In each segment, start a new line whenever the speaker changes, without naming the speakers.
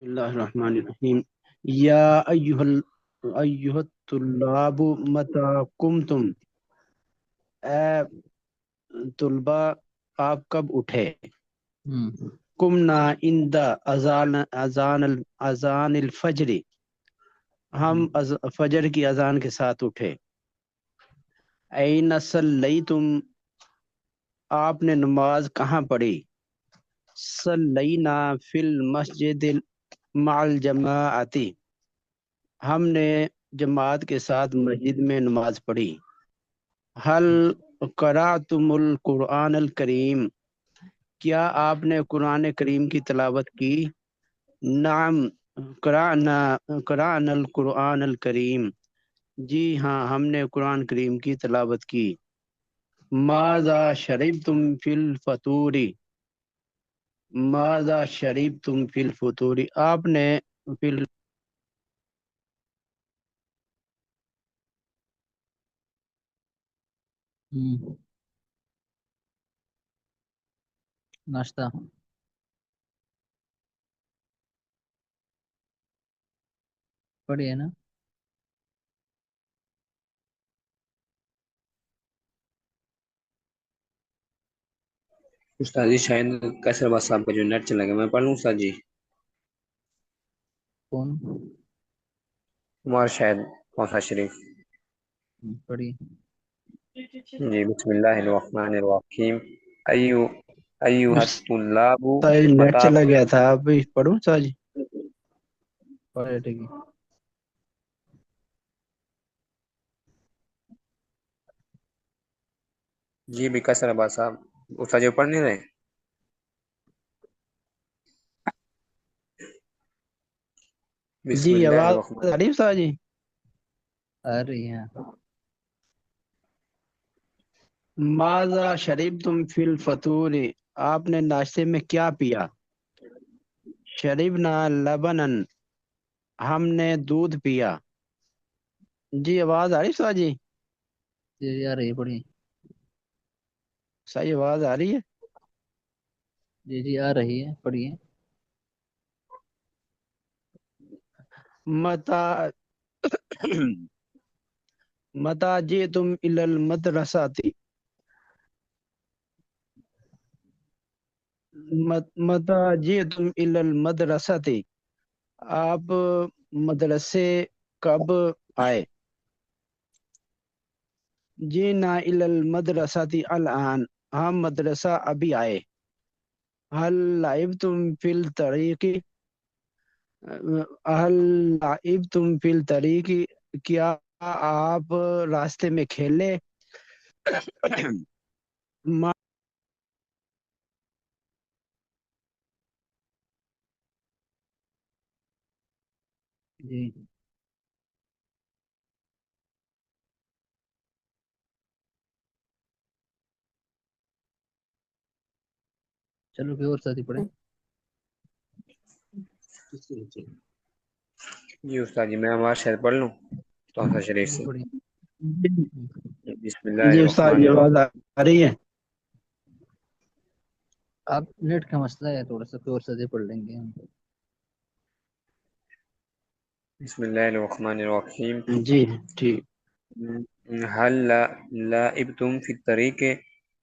اللہ الرحمن الرحیم یا ایہا الطلاب متی قمتم، اے طلبہ آپ کب اٹھے؟ قمنا عند اذان الفجر، ہم فجر کی اذان کے ساتھ اٹھے۔ این صلیتم، آپ نے نماز کہاں پڑھی؟ صلینا فی المسجد مع الجماعت، ہم نے جماعت کے ساتھ مسجد میں نماز پڑھی۔ حل قرأتم القرآن الکریم، کیا آپ نے قرآن کریم کی تلاوت کی؟ نعم قرأنا القرآن الکریم، جی ہاں ہم نے قرآن کریم کی تلاوت کی۔ ماذا شربتم فی الفطور، ماذا شربتم فی الفطور، آپ نے فی
ناشتہ پڑھی ہے نا؟
استاد جی شاید کیسر باز صاحب کا جو نیٹ چلا گیا، میں پڑھ لوں استاد جی؟
کون
عمر شاید موسیٰ شریف۔
پڑھی؟
جی بسم اللہ الرحمن الرحیم۔ ایوہ الطلاب
نیٹ
متی
چلا گیا تھا، اب پڑھوں ساجی؟
پڑھے ٹھیک ہے۔
جی بھی کیسر باز صاحب استاد جی پڑھ نہیں رہے؟ بسم
جی
اللہ
آواز
الرحمن
آ رہی ہے ساجی؟
آ رہی ہے۔
ماذا شربتم فی الفطور، آپ نے ناشتے میں کیا پیا؟ شربنا لبنن، ہم نے دودھ پیا۔ جی آواز آ رہی ہے ساجی؟
جی آ رہی ہے، پڑھی۔
صحیح آواز آ رہی ہے؟
جی جی آ رہی ہے، پڑھیے۔
متا متا جئتم الی المدرسہ، متا جئتم الی المدرسہ، آپ مدرسے کب آئے؟ جینا الی المدرسہ الان، ہم مدرسہ ابھی آئے۔ حل لعبتم فی الطریق، حل لعبتم فی الطریق، کیا آپ راستے میں کھیلے؟
جی چلو کوئی اور ساتھی پڑھے۔
جی استاد جی میں عمر شاید پڑھ لوں موسیٰ شریف
جی
سے؟
پڑھی۔
بسم اللہ
جی استاد
الرحمن
یہ
الرحیم۔
آواز آ رہی ہے؟
آپ نیٹ کا مسئلہ ہے، تھوڑا سا کوئی اور ساتھی پڑھ لیں گے ہم۔
بسم اللہ الرحمن الرحیم۔
جی ٹھیک۔
حل لعبتم فی الطریق،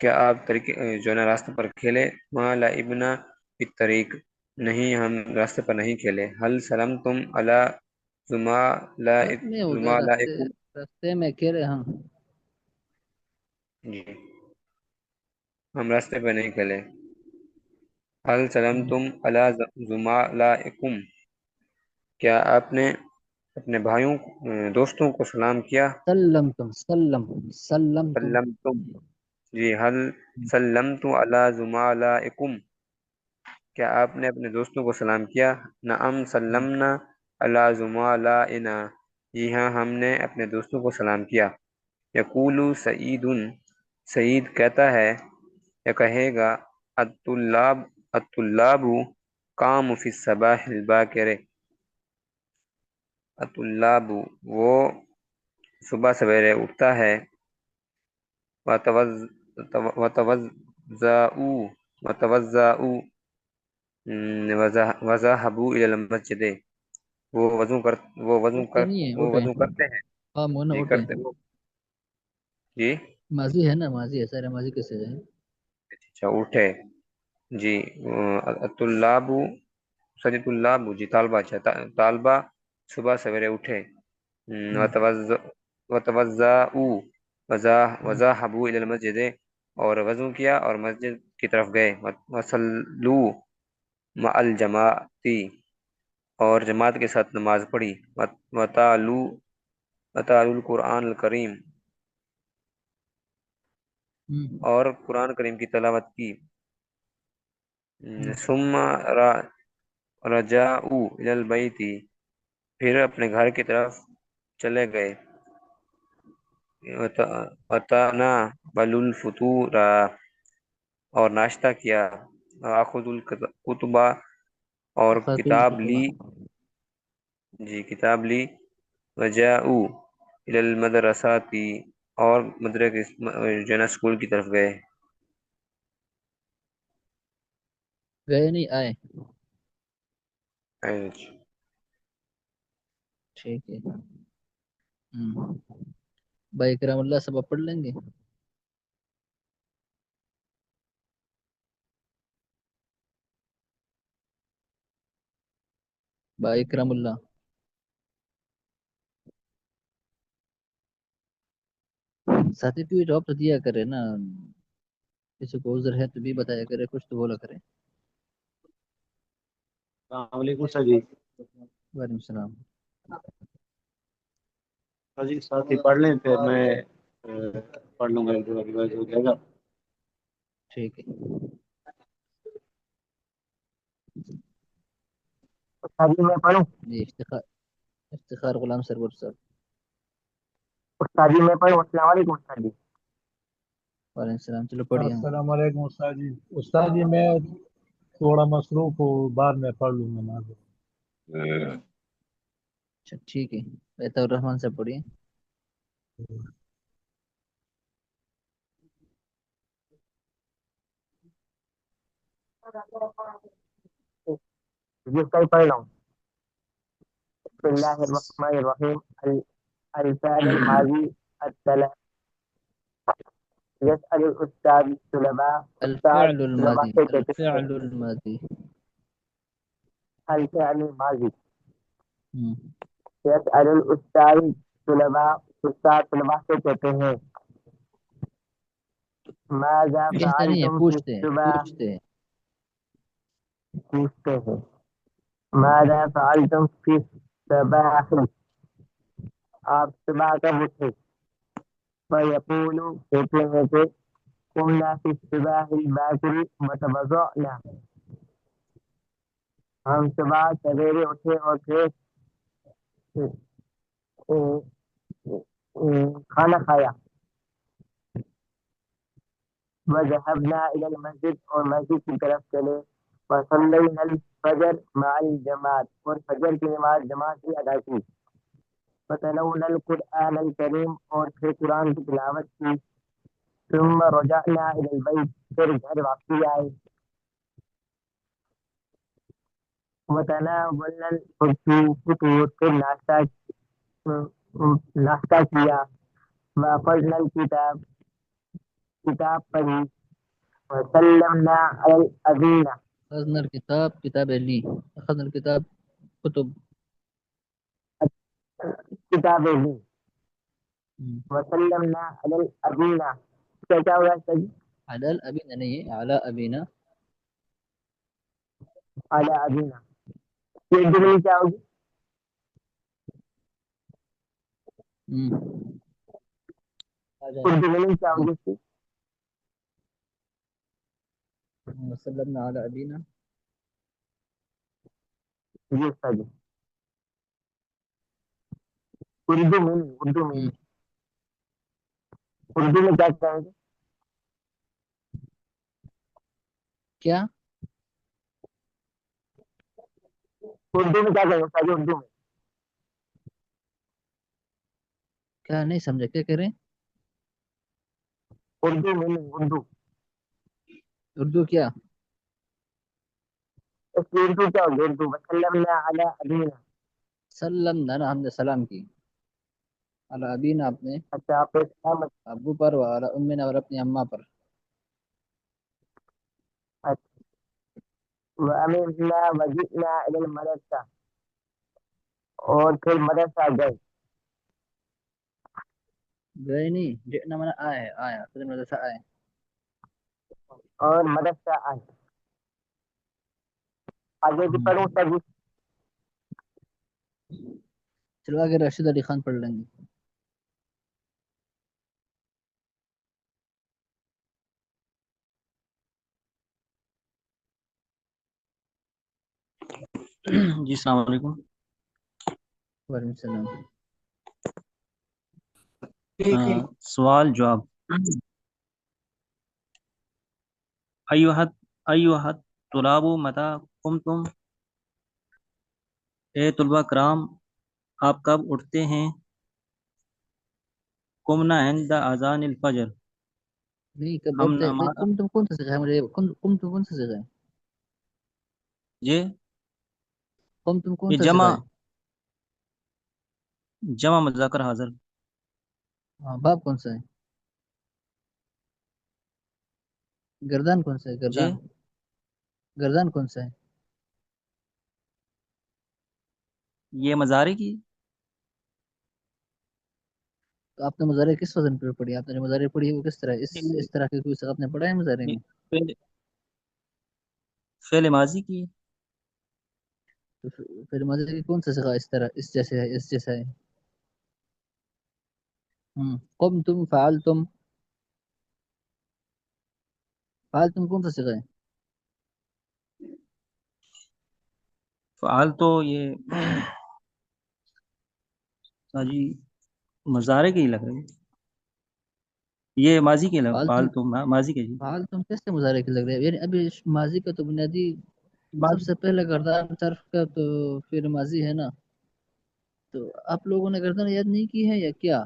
کیا آپ طریق جو ہے نا راستے پر کھیلے؟ ما لعبنا فی الطریق، نہیں ہم راستے پر نہیں کھیلے۔ حل سلمتم علی
فرق نہیں ہوگا، راستے
زملائکم،
راستے میں کھیلے ہم۔
جی ہم راستے پہ نہیں کھیلے۔ حل سلمتم علی زملائکم، کیا آپ نے اپنے بھائیوں دوستوں کو سلام کیا؟
سلمتم
سلمتم، جی حل سلمت علی زملائکم، کیا آپ نے اپنے دوستوں کو سلام کیا؟ نعم سلمنا علی زملائنا، جی ہاں ہم نے اپنے دوستوں کو سلام کیا۔ یقول سعید، سعید کہتا ہے یا کہے گا، الطلاب قاموا فی الصباح الباکر، الطلاب وہ صبح سویرے اٹھتا ہے، وتوضؤ وَذَهَبُوا إِلَى الْمَسْجِدِ،
اٹھتے نہیں ہیں،
وہ
اٹھے
وضو کرتے ہیں.
قام ہونا
جی
اٹھے.
کرتے وہ. جی
ماضی ہے نا، ماضی ہے، سارے ماضی کیسے ہے.
اچھا اٹھے. جی طلاب، سجد طلاب، جی طالبہ. اچھا طالبہ صبح سویرے اٹھے. وتوضؤوا، وذهبوا الى المسجد، اور وضو کیا اور مسجد کی طرف گئے. وصلوا مع الجماعت، اور جماعت کے ساتھ نماز پڑھی. وتالوا القرآن الکریم، اور قرآن کریم کی تلاوت کی. ثم رجعوا الى البیت، پھر اپنے گھر کی طرف چلے گئے. وتناولوا الفطور، اور ناشتہ کیا. واخذوا الکتب، اور
خاتون
کتاب
الخطبہ.
لی. جی کتاب لی. وجاءوا الى المدرسات، اور مدرسے جو ہے نا اسکول کی طرف گئے.
گئے نہیں، آئے.
اچھا.
ٹھیک ہے. بھائی کرام اللہ سب پڑھ لیں گے. بھائی کرام اللہ ساتھی کوئی جواب تو دیا کرے نا، کسی کو عذر ہے تو بھی بتایا کرے، کچھ تو بولا کرے.
السلام علیکم سر جی.
وعلیکم السلام.
سر جی ساتھ ہی پڑھ لیں پھر میں پڑھ لوں گا، ایک دو ریوائز ہو جائے گا.
ٹھیک ہے.
استاد جی میں پڑھوں؟
جی افتخار غلام سرور صاحب.
استاد جی میں پڑھوں؟ السلام علیکم استاد جی.
وعلیکم السلام. چلو پڑھیے.
السلام علیکم استاد جی. استاد جی میں تھوڑا مصروف ہوں، بعد میں پڑھ لوں گا ناظر.
اچھا ٹھیک ہے. بہتر الرحمن سے پڑھیے.
جس کا ہی پڑھ رہا ہوں. بسم اللہ الرحمن الرحیم. الفعل الماضی الثلاث. يسأل الأستاذ الطلباء. استاد
الفعل
طلباء
الماضی،
سے کہتے ہیں
الفعل الماضی.
الفعل الماضی.
ہم،
يسأل الأستاذ طلباء، استاد طلباء سے کہتے ہیں. ماذا
کہتے نہیں ہے،
فعلتم في
پوچھتے ہیں،
الصباح؟
پوچھتے ہیں.
پوچھتے ہیں. ماذا فعلتم في الصباح؟ آپ صبح کب اٹھے؟ فيقول، کہتے ہیں کہ قمنا في الصباح الباكر وتوضأنا، ہم صبح سویرے اٹھے اور پھر کھانا کھایا. وذهبنا إلى المسجد، اور مسجد کی طرف چلے. وصلينا الفجر مع الجماعت، اور فجر کی نماز جماعت کی ادا کی. وتلونا القرآن الكريم، اور پھر قرآن کی تلاوت کی. ثم رجعنا إلى البيت، پھر گھر واپسی آئے. وتناولنا الفطور، پھر ناشتہ کیا. وأخذنا الكتاب، کتاب پڑھی. وسلمنا على الأذینة،
اخذنا الکتاب، کتاب لی. اخذنا الکتاب کتب.
کتابیں لی.
ہم،
وسلمنا على الأذینة، کیا ہوا سر؟
علی الابینا نہیں ہے، علی ابینا.
على أذینة، یہ جملے کیا ہوگی؟
ہم، آ جائے.
اردو میں کیا ہوگی اس کی؟
وسلمنا علی ابینا.
جی سر جی. اردو میں
ہم،
اردو میں کیا کہیں گے؟
کیا
اردو میں کیا کہیں گے سر جی؟ اردو میں
کیا نہیں سمجھا، کیا کریں؟
اردو میں اردو
اردو کیا؟
تسلیم تو کیا ہوگی اردو وسلمنا علی ابینا.
سلم نا ہم نے سلام کی علی ابینا اپنے
اچھا آپ ایک سلامت.
ابو پر و علی امنا اور اپنی اماں پر.
اچھا وامرنا وجئنا الی المدرسہ اور پھر مدرسہ گئے.
گئے نہیں جئنا منا آئے آیا پھر مدرسہ آئے.
اور مدرسہ آئے. آگے بھی پڑھوں سر جی.
چلو آگے راشد علی خان پڑھ لیں گے.
جی السلام علیکم.
وعلیکم السلام.
سوال جواب. ایوہت طلاب متی قمتم، اے طلبہ کرام آپ کب اٹھتے ہیں. قمنا عند اذان الفجر،
نہیں کب
ہم
اٹھتے
نماز.
کم تم کون سا سکھا ہے مجھے کم تم کون سا سکھا ہے
یہ
کم تم کون سا
جمع
سکھا ہے.
مذکر حاضر.
ہاں باب کون سا ہے. گردان کون سا ہے
جی
گردان. گردان کون سا ہے.
یہ مضارع کی.
تو آپ نے مظاہرے کس وزن پہ پڑھی. آپ نے جو مظاہرے پڑھی ہے وہ کس طرح اس طرح کے کوئی آپ نے پڑھا ہے مظاہرے میں.
فعل ماضی کی.
تو پھر مظاہرے کی کون سا سکھا اس طرح اس جیسے ہے اس جیسا ہے. قم تم فعال تم کون سا سکھا ہے.
فعال تو یہ جی مضارع کے ہی لگ رہے ہیں. یہ ماضی کے لگ
فعال
فعال
تم
تو ماضی کے. جی
فعال تم کیسے مظاہرے کے لگ رہے ہیں. یعنی ابھی ماضی کا تو بنیادی سب
ماضی.
سے پہلے گردان طرف کا تو پھر ماضی ہے نا. تو آپ لوگوں نے گردان یاد نہیں کی ہے یا کیا.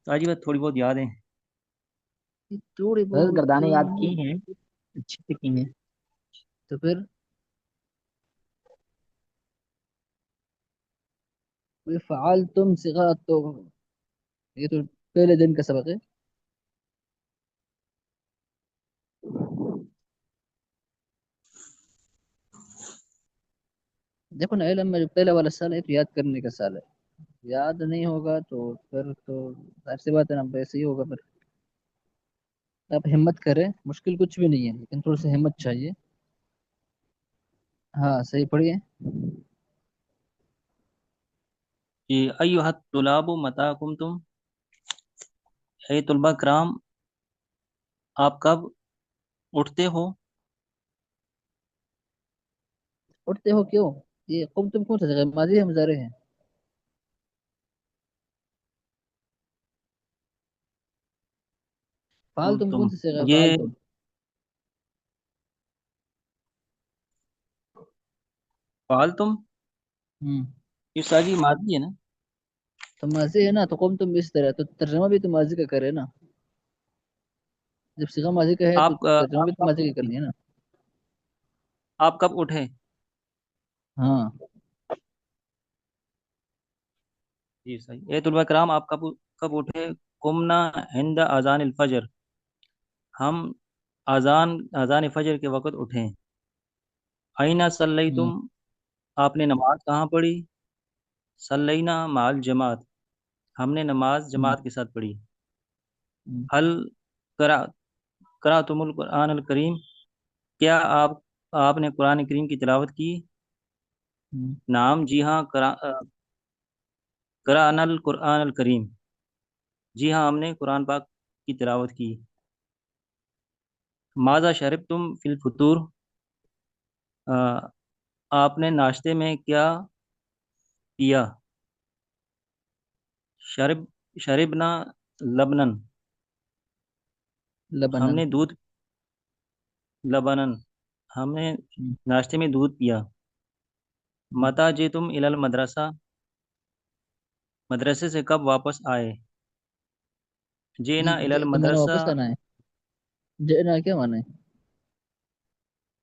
جی بات تھوڑی بہت یاد ہے.
تھوڑی بہت
گردانیں یاد کی ہیں اچھی سے کی ہیں.
تو پھر فعال تم صیغہ تو یہ تو پہلے دن کا سبق ہے. دیکھو نا علم میں جو پہلا والا سال ہے تو یاد کرنے کا سال ہے. یاد نہیں ہوگا تو پھر تو ظاہر سی بات ہے نا ایسے ہی ہوگا. پھر آپ ہمت کریں مشکل کچھ بھی نہیں ہے لیکن تھوڑی سی ہمت چاہیے. ہاں صحیح پڑھیے.
ایھا الطلاب متی قمتم، اے طلبہ کرام آپ کب اٹھتے ہو.
اٹھتے ہو کیوں. یہ قم تم کون سا جگہ ماضی ہے مظاہرے ہیں. فعال تم
تم
کون سا جگہ فعال
یہ
تم.
فعال تم
ہوں
یہ ساری ماضی ہے نا.
تو ماضی ہے نا تو قم تم اس طرح تو ترجمہ بھی تو ماضی کا کرے نا. جب صیغہ ماضی کا ہے تو ترجمہ بھی تو ماضی کا کرنی ہے نا.
آپ کب اٹھے.
ہاں
جی صحیح. اے طلبہ کرام آپ کب اٹھے. قمنا عند اذان الفجر، ہم اذان فجر کے وقت اٹھیں. اینا صلیتم، آپ نے نماز کہاں پڑھی. صلینا مع الجماعت، ہم نے نماز جماعت کے ساتھ پڑھی. حل قرأتم القرآن الکریم، کیا آپ نے قرآن کریم کی تلاوت کی. نعم جی ہاں قرأنا القرآن الکریم، جی ہاں ہم نے قرآن پاک کی تلاوت کی. ماذا شربتم فی الفطور، آپ نے ناشتے میں کیا پیا. شربنا لبنن، ہم
لبنان.
نے دودھ. لبنن، ہم نے ناشتے میں دودھ پیا. متی جئتم الی المدرسہ، مدرسے سے کب واپس آئے. جئنا الی
تو میں نے
المدرسہ.
واپس آنا ہے. جئنا کیا مانا ہے.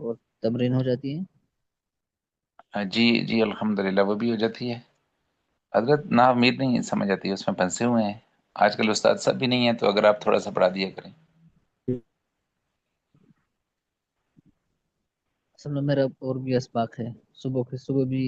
اور تمرین ہو جاتی ہے.
جی جی الحمدللہ وہ بھی ہو جاتی ہے حضرت. نا امید نہیں سمجھ آتی ہے، اس میں پھنسے ہوئے ہیں آج کل استاد سب بھی نہیں ہیں، تو اگر آپ تھوڑا سا پڑھا دیا کریں.
اصل میں میرا اور بھی اسباق ہے، صبح بھی